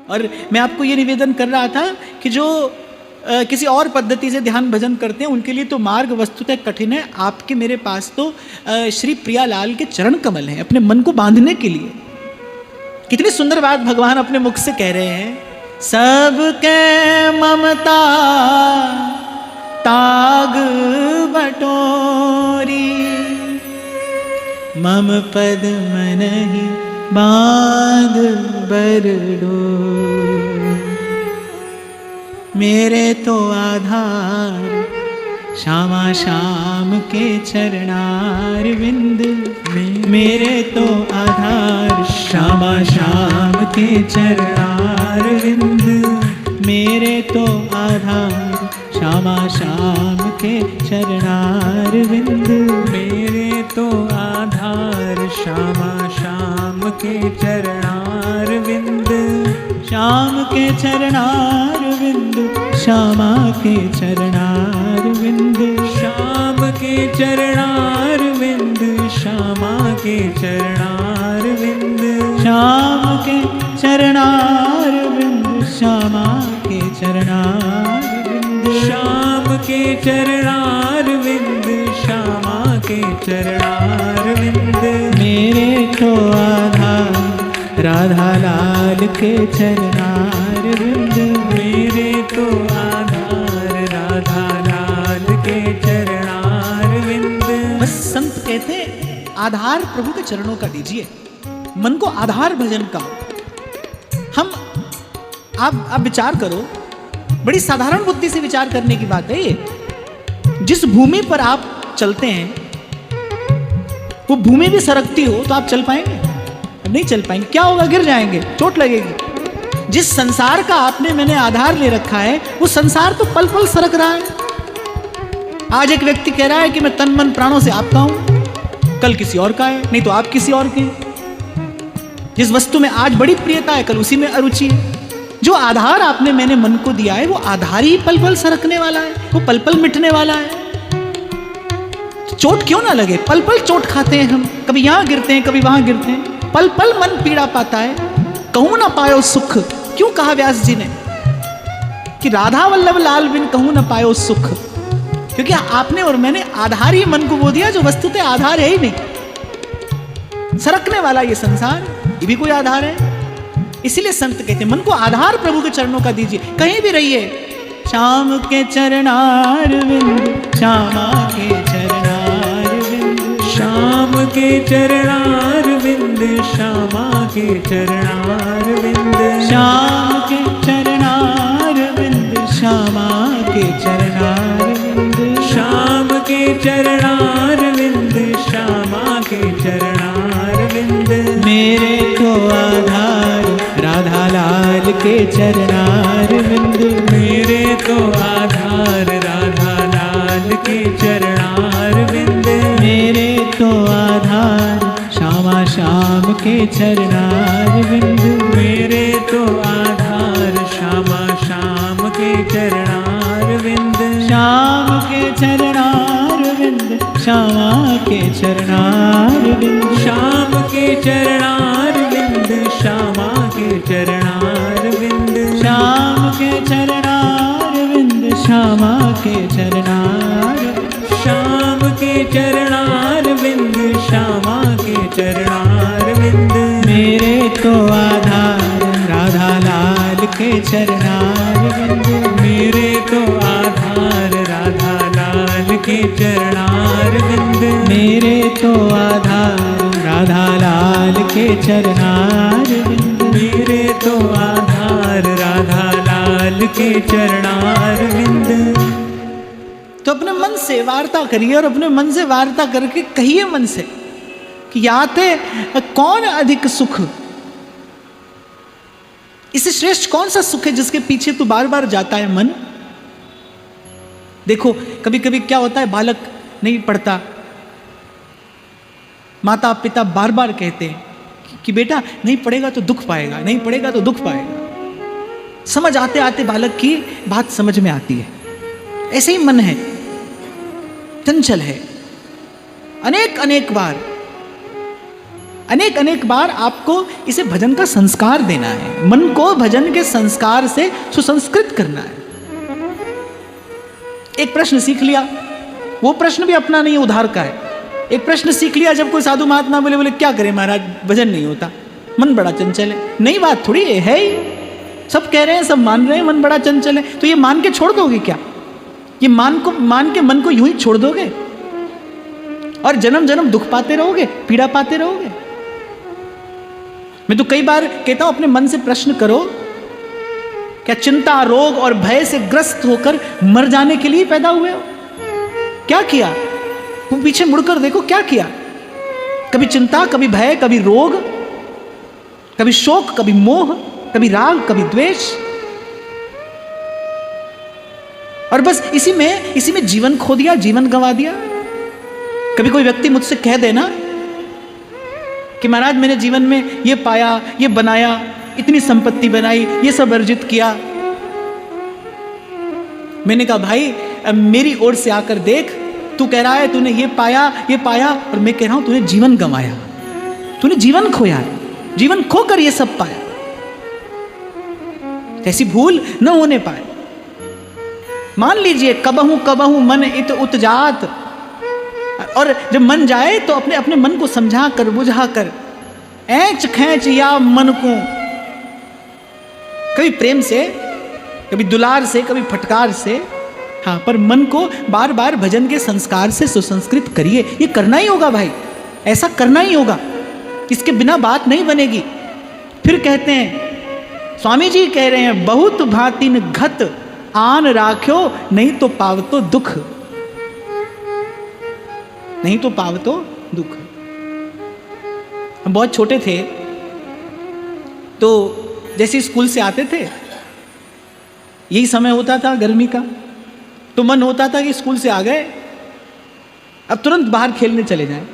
और मैं आपको ये निवेदन कर रहा था कि जो किसी और पद्धति से ध्यान भजन करते हैं उनके लिए तो मार्ग वस्तुतः कठिन है। आपके मेरे पास तो श्री प्रियालाल के चरण कमल हैं अपने मन को बांधने के लिए। कितनी सुंदर बात भगवान अपने मुख से कह रहे हैं, सबके ममता ताग बटोरी, मम पद मनहि बांध बरडो। मेरे तो आधार श्यामा श्याम के चरणार विंद, मेरे तो आधार श्यामा श्याम के चरणार विंद, मेरे तो आधार श्यामा श्याम के चरणार विंद, मेरे तो आधार श्यामा श्याम के चरणार विंद, श्याम के चरणार विंद, श्यामा के चरणार विंद, श्याम के चरणार विंद, श्यामा के चरणार विंद, श्याम के चरणार विंद, श्यामा के चरणार विंद, श्याम के चरणार विंद, श्यामा के चरणार विंद, मेरे तो आधार राधा लाल के चरणार विंद, मेरे तो आधार राधा लाल के चरणार विंद। बस संत कहते आधार प्रभु के चरणों का दीजिए, मन को आधार भजन का। हम आप विचार करो, बड़ी साधारण बुद्धि से विचार करने की बात है ये। जिस भूमि पर आप चलते हैं वो भूमि भी सरकती हो तो आप चल पाएंगे? नहीं चल पाएंगे। क्या होगा? गिर जाएंगे, चोट लगेगी। जिस संसार का आपने मैंने आधार ले रखा है वो संसार तो पल पल सरक रहा है। आज एक व्यक्ति कह रहा है कि मैं तन मन प्राणों से आपका हूं, कल किसी और का है, नहीं तो आप किसी और के। जिस वस्तु में आज बड़ी प्रियता है कल उसी में अरुचि है। जो आधार आपने मैंने मन को दिया है वो आधार ही पल पल सरकने वाला है, वो पल पल मिटने वाला है। चोट क्यों ना लगे? पल पल चोट खाते हैं हम, कभी यहां गिरते हैं कभी वहां गिरते हैं, पल पल मन पीड़ा पाता है। कहूं ना पायो सुख, क्यों कहा व्यास जी ने कि राधा वल्लभ लाल बिन कहूं ना पायो सुख? क्योंकि आपने और मैंने आधार ही मन को वो दिया जो वस्तुतः आधार है ही नहीं। सरकने वाला ये संसार, ये भी कोई आधार है? इसीलिए संत कहते हैं मन को आधार प्रभु के चरणों का दीजिए। कहीं भी रहिए, श्याम के चरणार विंद, श्यामा के चरणार विंद, श्याम के चरणार विंद, श्यामा के चरणार विंद, श्याम के चरणार विंद, श्यामा के चरणार विंद, श्याम के चरणार विंद, श्यामा के चरणार विंद, मेरे तो आधार राधा लाल के चरणार विंद, मेरे तो आधार राधा लाल के चरणार विंद, मेरे तो आधार श्यामा श्याम के चरणार विंद, मेरे तो आधार श्यामा श्याम के चरणार विंद, श्याम के चरणार विंद, श्यामा के चरणार विंद, श्याम के चरणार विंद, श्यामा के चरणार विंद, श्याम के चरणार विंद, श्यामा के चरणार, श्याम के चरणार विंद, श्यामा के चरणार विंद, मेरे तो आधार राधा लाल के चरणार विंद, मेरे तो आधार राधा लाल के चरणार विंद, मेरे तो आधार राधा लाल के चरणार विंद, मेरे तो आधार राधा लाल के चरणार विंद। तो अपने मन से वार्ता करिए और अपने मन से वार्ता करके कहिए मन से कि याते कौन अधिक सुख, इससे श्रेष्ठ कौन सा सुख है जिसके पीछे तू बार बार जाता है मन। देखो कभी कभी क्या होता है, बालक नहीं पढ़ता, माता पिता बार बार कहते हैं कि बेटा नहीं पढ़ेगा तो दुख पाएगा, नहीं पढ़ेगा तो दुख पाएगा। समझ आते आते बालक की बात समझ में आती है। ऐसे ही मन है, चंचल है। अनेक अनेक बार अनेक अनेक बार आपको इसे भजन का संस्कार देना है, मन को भजन के संस्कार से सुसंस्कृत करना है। एक प्रश्न सीख लिया, वो प्रश्न भी अपना नहीं उधार का है। एक प्रश्न सीख लिया, जब कोई साधु महात्मा बोले बोले क्या करें महाराज, भजन नहीं होता, मन बड़ा चंचल है। नई बात थोड़ी है ही, सब कह रहे हैं, सब मान रहे हैं मन बड़ा चंचल है, तो ये मान के छोड़ दोगे क्या? ये मान के मन को यूं ही छोड़ दोगे और जन्म जन्म दुख पाते रहोगे, पीड़ा पाते रहोगे। मैं तो कई बार कहता हूं अपने मन से प्रश्न करो, क्या चिंता, रोग और भय से ग्रस्त होकर मर जाने के लिए पैदा हुए हो? क्या किया? वो पीछे मुड़कर देखो, क्या किया? कभी चिंता, कभी भय, कभी रोग, कभी शोक, कभी मोह, कभी राग, कभी द्वेष, और बस इसी में जीवन खो दिया, जीवन गंवा दिया। कभी कोई व्यक्ति मुझसे कह देना कि महाराज मैंने जीवन में ये पाया, ये बनाया, इतनी संपत्ति बनाई, ये सब अर्जित किया। मैंने कहा भाई मेरी ओर से आकर देख, तू कह रहा है तूने ये पाया, और मैं कह रहा हूं तूने जीवन गंवाया, तूने जीवन खोया है, जीवन खोकर ये सब पाया। ऐसी भूल न होने पाए। मान लीजिए कबहू मन इत उतजात, और जब मन जाए तो अपने अपने मन को समझा कर, बुझा कर, ऐंच खैंच या मन को कभी प्रेम से, कभी दुलार से, कभी फटकार से, हाँ, पर मन को बार बार भजन के संस्कार से सुसंस्कृत करिए। ये करना ही होगा भाई, ऐसा करना ही होगा, इसके बिना बात नहीं बनेगी। फिर कहते हैं, स्वामी जी कह रहे हैं, बहुत भांतिन घत आन राख्यो, नहीं तो पावतो दुख, नहीं तो पावतो दुख। हम बहुत छोटे थे तो जैसे स्कूल से आते थे, यही समय होता था गर्मी का, तो मन होता था कि स्कूल से आ गए अब तुरंत बाहर खेलने चले जाएं।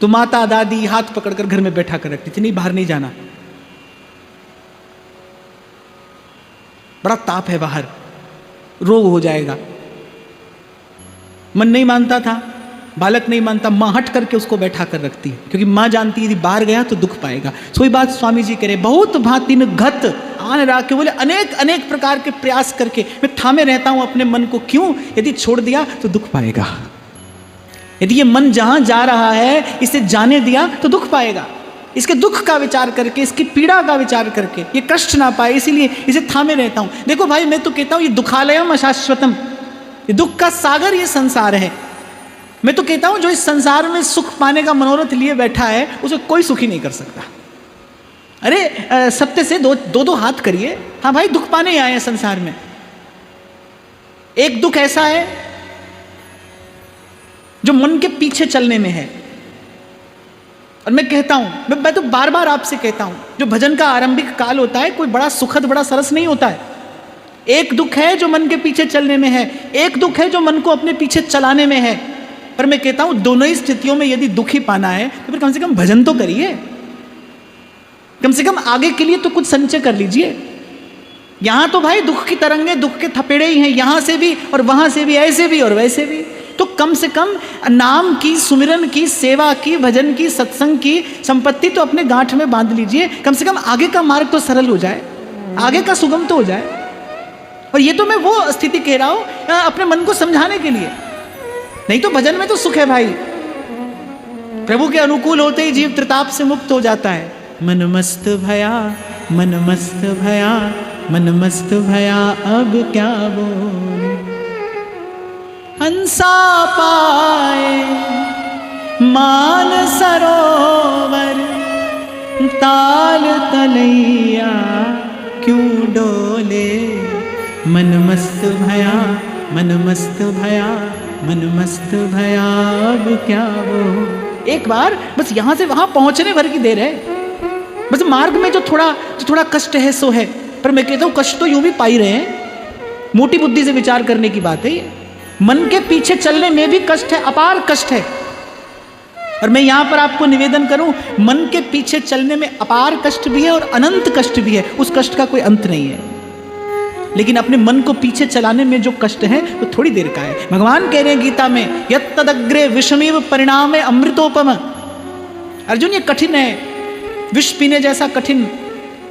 तो माता दादी हाथ पकड़कर घर में बैठा कर रखती थी, नहीं बाहर नहीं जाना, बड़ा ताप है बाहर, रोग हो जाएगा। मन नहीं मानता था, बालक नहीं मानता, मां हट करके उसको बैठा कर रखती है, क्योंकि मां जानती है यदि बाहर गया तो दुख पाएगा। सोई बात स्वामी जी कह रहे, बहुत भांतिन घत आन राखे, बोले अनेक अनेक प्रकार के प्रयास करके मैं थामे रहता हूं अपने मन को, क्यों? यदि छोड़ दिया तो दुख पाएगा। यदि ये मन जहां जा रहा है इसे जाने दिया तो दुख पाएगा। इसके दुख का विचार करके, इसकी पीड़ा का विचार करके ये कष्ट ना पाए, इसीलिए इसे थामे रहता हूं। देखो भाई, मैं तो कहता हूं ये दुखालयम अशाश्वतम, ये दुख का सागर ये संसार है। मैं तो कहता हूं जो इस संसार में सुख पाने का मनोरथ लिए बैठा है उसे कोई सुखी नहीं कर सकता। अरे सत्य से दो हाथ करिए, हाँ भाई दुख पाने ही आए हैं संसार में। एक दुख ऐसा है जो मन के पीछे चलने में है, और मैं कहता हूं, मैं तो बार बार आपसे कहता हूं, जो भजन का आरंभिक काल होता है कोई बड़ा सुखद, बड़ा सरस नहीं होता है। एक दुख है जो मन के पीछे चलने में है, एक दुख है जो मन को अपने पीछे चलाने में है। पर मैं कहता हूं दोनों ही स्थितियों में यदि दुख ही पाना है तो फिर कम से कम भजन तो करिए, कम से कम आगे के लिए तो कुछ संचय कर लीजिए। यहां तो भाई दुख की तरंगे, दुख के थपेड़े ही हैं, यहां से भी और वहां से भी, ऐसे भी और वैसे भी। तो कम से कम नाम की, सुमिरन की, सेवा की, भजन की, सत्संग की संपत्ति तो अपने गांठ में बांध लीजिए। कम से कम आगे का मार्ग तो सरल हो जाए, आगे का सुगम तो हो जाए। और ये तो मैं वो स्थिति कह रहा हूं अपने मन को समझाने के लिए। नहीं तो भजन में तो सुख है भाई, प्रभु के अनुकूल होते ही जीव त्रिताप से मुक्त हो जाता है। मन मस्त भया, मन मस्त भया, मन मस्त भया, अब क्या बोले, हंसा पाए मान सरोवर, ताल तलैया क्यों डोले। मन मस्त भया, मन मस्त भया, मन मस्त भया, अब क्या वो। एक बार बस यहां से वहां पहुंचने भर की देर है, बस मार्ग में जो थोड़ा कष्ट है सो है। पर मैं कहता हूं कष्ट तो यूं भी पा ही रहे हैं, मोटी बुद्धि से विचार करने की बात है ये। मन के पीछे चलने में भी कष्ट है, अपार कष्ट है। और मैं यहां पर आपको निवेदन करूं, मन के पीछे चलने में अपार कष्ट भी है और अनंत कष्ट भी है, उस कष्ट का कोई अंत नहीं है। लेकिन अपने मन को पीछे चलाने में जो कष्ट है वो थोड़ी देर का है। भगवान कह रहे हैं गीता में, यत्तदग्रे विषमेव परिणामे अमृतोपम। अर्जुन ये कठिन है, विष पीने जैसा कठिन,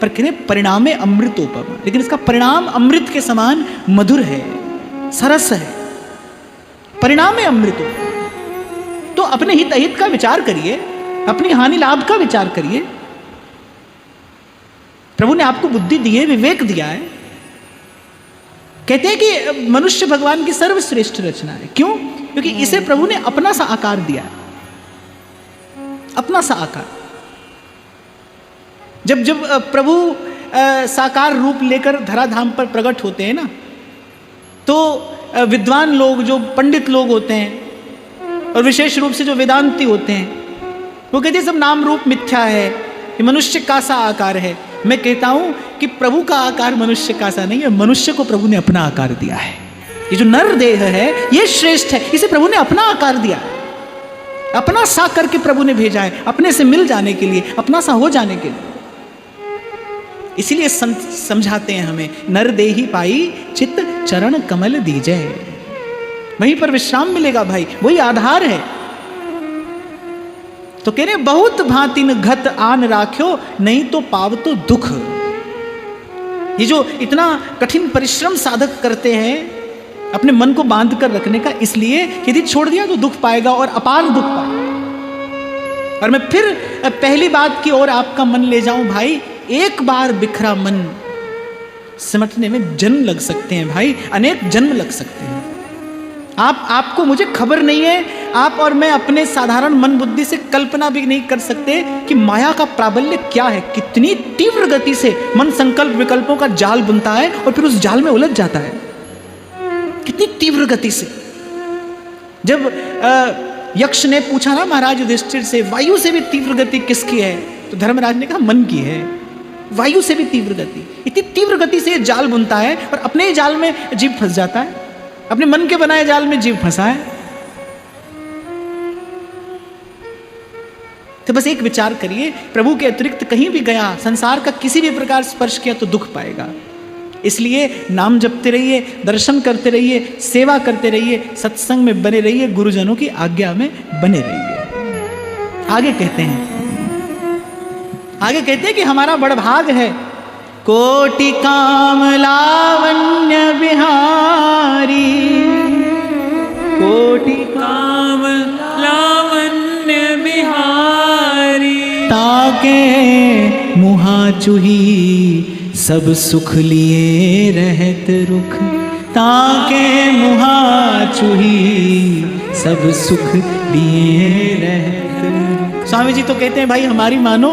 पर कह रहे परिणामे अमृतोपम, लेकिन इसका परिणाम अमृत के समान मधुर है, सरस है। परिणामे अमृतोपम। तो अपने हित अहित का विचार करिए, अपनी हानि लाभ का विचार करिए। प्रभु ने आपको बुद्धि दी है, विवेक दिया है। कहते हैं कि मनुष्य भगवान की सर्वश्रेष्ठ रचना है। क्यों? क्योंकि इसे प्रभु ने अपना सा आकार दिया है, अपना सा आकार। जब जब प्रभु साकार रूप लेकर धराधाम पर प्रकट होते हैं ना, तो विद्वान लोग, जो पंडित लोग होते हैं और विशेष रूप से जो वेदांती होते हैं, वो कहते हैं सब नाम रूप मिथ्या है, ये मनुष्य का सा आकार है। मैं कहता हूं कि प्रभु का आकार मनुष्य का सा नहीं है, मनुष्य को प्रभु ने अपना आकार दिया है। ये जो नर देह है ये श्रेष्ठ है, इसे प्रभु ने अपना आकार दिया है, अपना सा करके प्रभु ने भेजा है, अपने से मिल जाने के लिए, अपना सा हो जाने के लिए। इसीलिए संत समझाते हैं हमें, नर देही पाई चित्त चरण कमल दीजे, वहीं पर विश्राम मिलेगा भाई, वही आधार है। तो कह रहे बहुत भांतिन घत आन राख्यो, नहीं तो पाव तो दुख। ये जो इतना कठिन परिश्रम साधक करते हैं अपने मन को बांध कर रखने का, इसलिए यदि छोड़ दिया तो दुख पाएगा और अपार दुख पाएगा। और मैं फिर पहली बात की ओर आपका मन ले जाऊं भाई, एक बार बिखरा मन सिमटने में जन्म लग सकते हैं भाई, अनेक जन्म लग सकते हैं। आपको मुझे खबर नहीं है, आप और मैं अपने साधारण मन बुद्धि से कल्पना भी नहीं कर सकते कि माया का प्राबल्य क्या है। कितनी तीव्र गति से मन संकल्प विकल्पों का जाल बुनता है और फिर उस जाल में उलझ जाता है, कितनी तीव्र गति से। जब यक्ष ने पूछा ना महाराज युधिष्ठिर से, वायु से भी तीव्र गति किसकी है, तो धर्मराज ने कहा मन की है। वायु से भी तीव्र गति, इतनी तीव्र गति से जाल बुनता है और अपने ही जाल में जीव फंस जाता है, अपने मन के बनाए जाल में जीव फंसा है। तो बस एक विचार करिए, प्रभु के अतिरिक्त कहीं भी गया, संसार का किसी भी प्रकार स्पर्श किया तो दुख पाएगा। इसलिए नाम जपते रहिए, दर्शन करते रहिए, सेवा करते रहिए, सत्संग में बने रहिए, गुरुजनों की आज्ञा में बने रहिए। आगे कहते हैं कि हमारा बड़ भाग है, कोटि काम लावण्य बिहारी, कोटि काम लावण्य बिहारी, ताके मुहा चूही सब सुख लिए रहत रुख, ताके मुहा चूही सब सुख लिए रहत रुख। स्वामी जी तो कहते हैं भाई हमारी मानो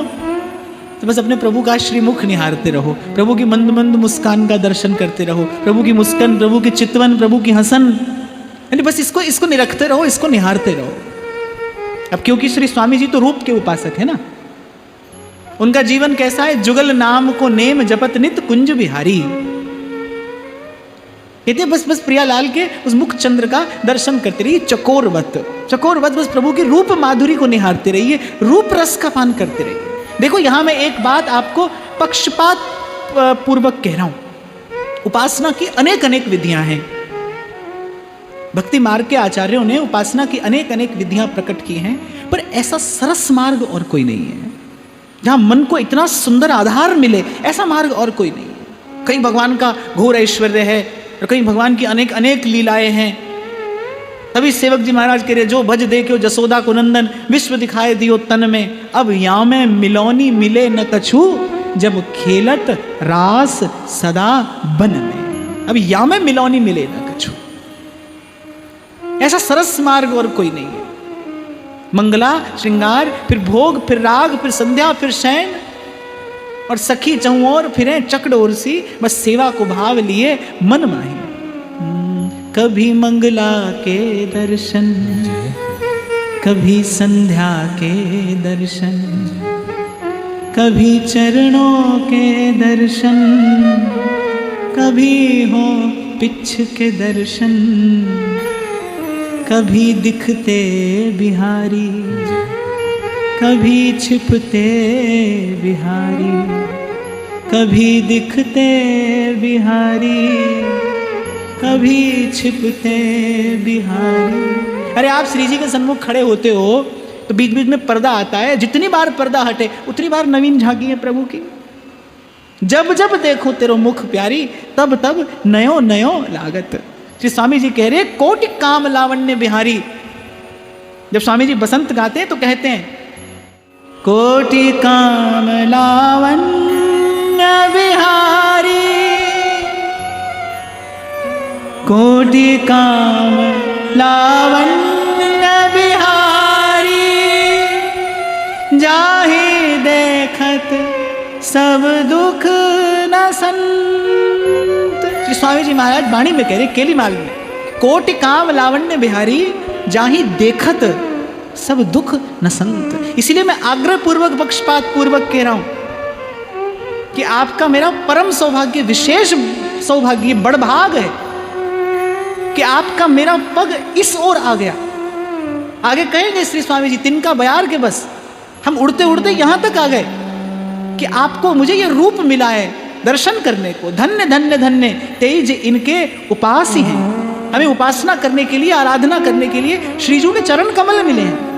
तो बस अपने प्रभु का श्रीमुख निहारते रहो, प्रभु की मंद मंद मुस्कान का दर्शन करते रहो, प्रभु की मुस्कान, प्रभु की चितवन, प्रभु की हसन, यानी बस इसको निरखते रहो, इसको निहारते रहो। अब क्योंकि श्री स्वामी जी तो रूप के उपासक है ना, उनका जीवन कैसा है, जुगल नाम को नेम जपत नित कुंज बिहारी। कहते बस प्रियालाल के उस मुख चंद्र का दर्शन करते रहिए, चकोरवत बस प्रभु की रूप माधुरी को निहारते रहिए, रूप रस का पान करते रहिए। देखो यहां मैं एक बात आपको पक्षपात पूर्वक कह रहा हूं, उपासना की अनेक विधियां हैं। भक्ति मार्ग के आचार्यों ने उपासना की अनेक विधियां प्रकट की हैं, पर ऐसा सरस मार्ग और कोई नहीं है जहां मन को इतना सुंदर आधार मिले, ऐसा मार्ग और कोई नहीं है। कहीं भगवान का घोर ऐश्वर्य है और कहीं भगवान की अनेक लीलाएं हैं। तभी सेवक जी महाराज कह रहे, जो भज देखो जसोदा को नंदन, विश्व दिखाए दियो तन में, अब या में मिलौनी मिले न कछु, जब खेलत रास सदा बन में। अब या में मिलौनी मिले न कछु, ऐसा सरस मार्ग और कोई नहीं है। मंगला श्रृंगार, फिर भोग, फिर राग, फिर संध्या, फिर शयन, और सखी चहुओर फिरे चक्र ओरसी, बस सेवा को भाव लिए मन माही। कभी मंगला के दर्शन, कभी संध्या के दर्शन, कभी चरणों के दर्शन, कभी हो पिछ के दर्शन, कभी दिखते बिहारी, कभी छिपते बिहारी, कभी दिखते बिहारी, कभी छिपते बिहारी। अरे आप श्री जी के सन्मुख खड़े होते हो तो बीच बीच में पर्दा आता है, जितनी बार पर्दा हटे उतनी बार नवीन झांकी है प्रभु की। जब जब देखो तेरो मुख प्यारी, तब तब नयो नयो लागत। श्री स्वामी जी कह रहे कोटि काम लावण्य बिहारी। जब स्वामी जी बसंत गाते हैं तो कहते हैं कोटि काम लावण्य बिहारी, कोटि काम लावण्य बिहारी, जाहि देखत सब दुख न संत। श्री स्वामी जी महाराज वाणी में कह रहे केली माल में, कोटि काम लावण्य बिहारी, जाहि देखत सब दुख न संत। इसीलिए मैं आग्रह पूर्वक पक्षपात पूर्वक कह रहा हूं कि आपका मेरा परम सौभाग्य, विशेष सौभाग्य, बड़भाग है कि आपका मेरा पग इस ओर आ गया। आगे कहेंगे श्री स्वामी जी तिनका बयार के बस हम उड़ते उड़ते यहां तक आ गए कि आपको मुझे ये रूप मिला है दर्शन करने को। धन्य धन्य धन्य तेज इनके उपासी हैं। हमें उपासना करने के लिए, आराधना करने के लिए श्रीजू के चरण कमल मिले हैं।